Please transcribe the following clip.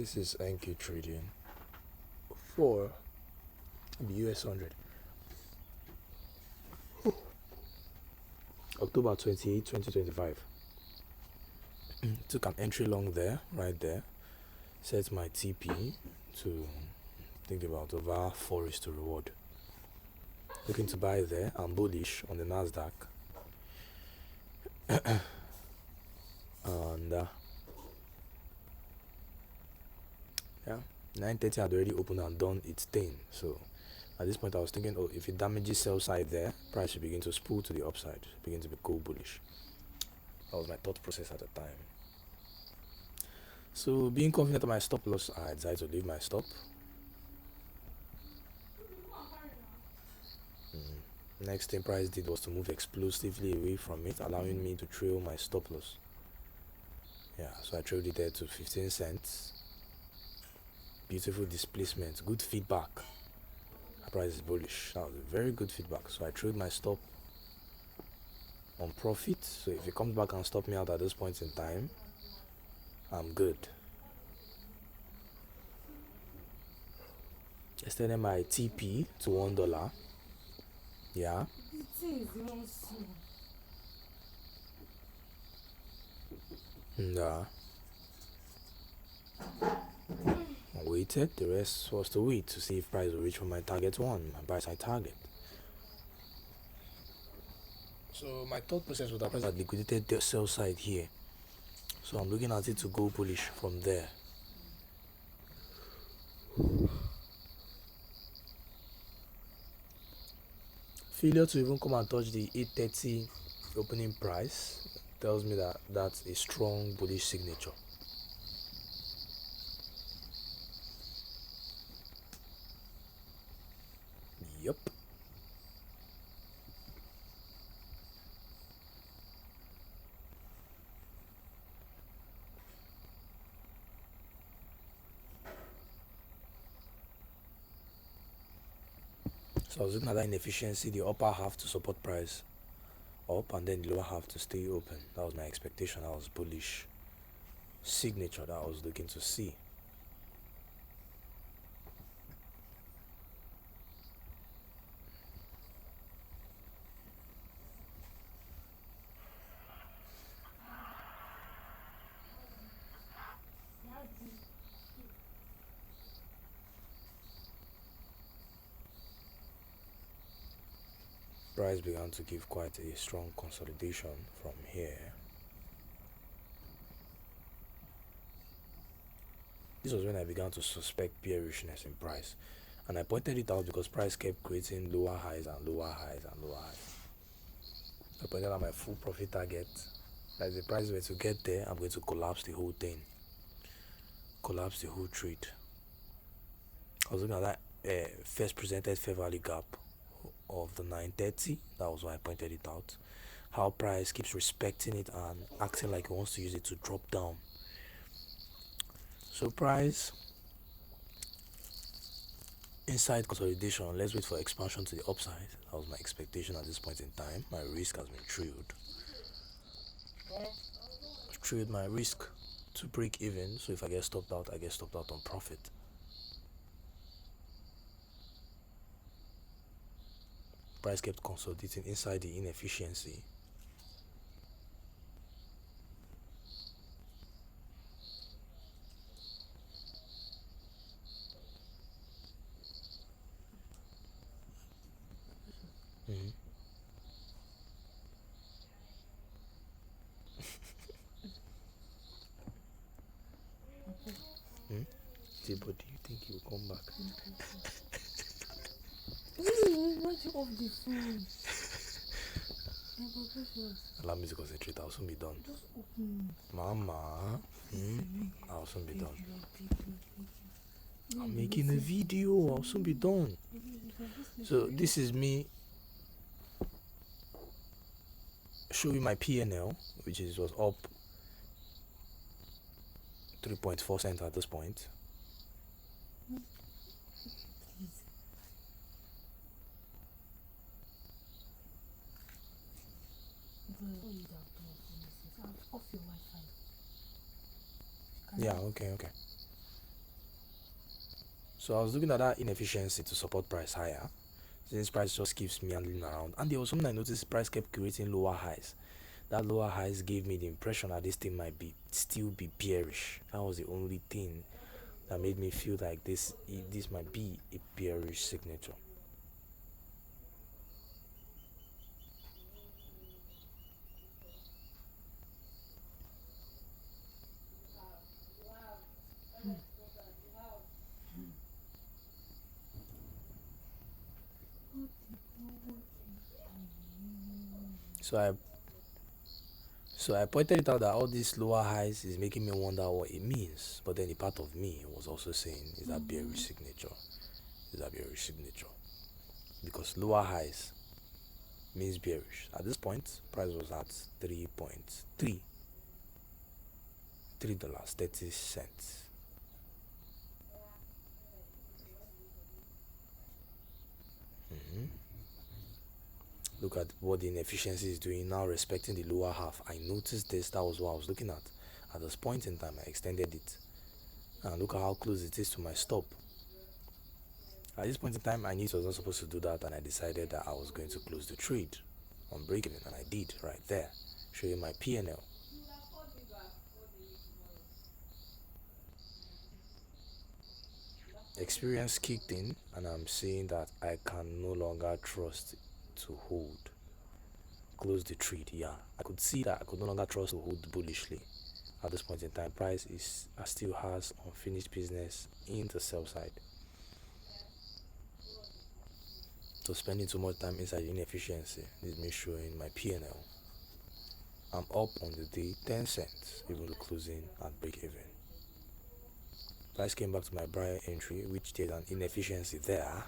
This is NQ trading for the US 100. October 28, 2025. Took an entry long there, right there. Set my TP to think about over 4 is to reward. Looking to buy there. I'm bullish on the Nasdaq. And yeah, 9:30 had already opened and done its thing. So at this point I was thinking, oh, if it damages sell side there, price should begin to spool to the upside, begin to be go bullish. That was my thought process at the time. So being confident of my stop loss, I decided to leave my stop. Next thing price did was to move explosively away from it, allowing me to trail my stop loss. Yeah, so I trailed it there to 15 cents. Beautiful displacement, good feedback. The price is bullish. That was a very good feedback. So I trailed my stop on profit. So if it comes back and stop me out at this point in time, I'm good. Extended my TP to $1. Yeah. And I waited. The rest was to wait to see if price will reach for my target one, my buy side target. So my thought process was that price had liquidated the sell side here. So I'm looking at it to go bullish from there. Failure to even come and touch the 830 opening price tells me that that's a strong bullish signature. Yep. So I was looking at that inefficiency, the upper half to support price up and then the lower half to stay open. That was my expectation. That was bullish signature that I was looking to see. Price began to give quite a strong consolidation from here. This was when I began to suspect bearishness in price, and I pointed it out because price kept creating lower highs and lower highs and lower highs. I pointed out my full profit target. That if the price were to get there, I'm going to collapse the whole thing, collapse the whole trade. I was looking at that first presented fair value gap of the 930. That was why I pointed it out. How price keeps respecting it and acting like it wants to use it to drop down. So price inside consolidation, let's wait for expansion to the upside. That was my expectation at this point in time. My risk has been trailed. I've trailed my risk to break even, so if I get stopped out, I get stopped out on profit. Price kept consolidating inside the inefficiency. But do you think he will come back? Why you off the phone? Allow me to concentrate. I'll soon be done. Just open it. Mama, I'll soon be done. I'm making a video. I'll soon be done. So this is me showing my PNL, which was up 3.4 cents at this point. Yeah, okay. So I was looking at that inefficiency to support price higher, since price just keeps meandering around. And there was something I noticed: price kept creating lower highs. That lower highs gave me the impression that this thing might still be bearish. That was the only thing that made me feel like this might be a bearish signature. So I pointed it out that all these lower highs is making me wonder what it means. But then the part of me was also saying, is that bearish signature? Is that bearish signature? Because lower highs means bearish. At this point, price was at $3.30. Look at what the inefficiency is doing now, respecting the lower half. I noticed this. That was what I was looking at. At this point in time, I extended it, and look at how close it is to my stop. At this point in time, I knew it was not supposed to do that, and I decided that I was going to close the trade on break-even, and I did right there, showing my P&L. Experience kicked in, and I'm seeing that I can no longer trust to hold. Close the trade. Yeah, I could see that I could no longer trust to hold bullishly. At this point in time, price still has unfinished business in the sell side. So spending too much time inside inefficiency is me showing my P&L. I'm up on the day 10 cents, even though closing at break even. Price came back to my buy entry, which there's an inefficiency there.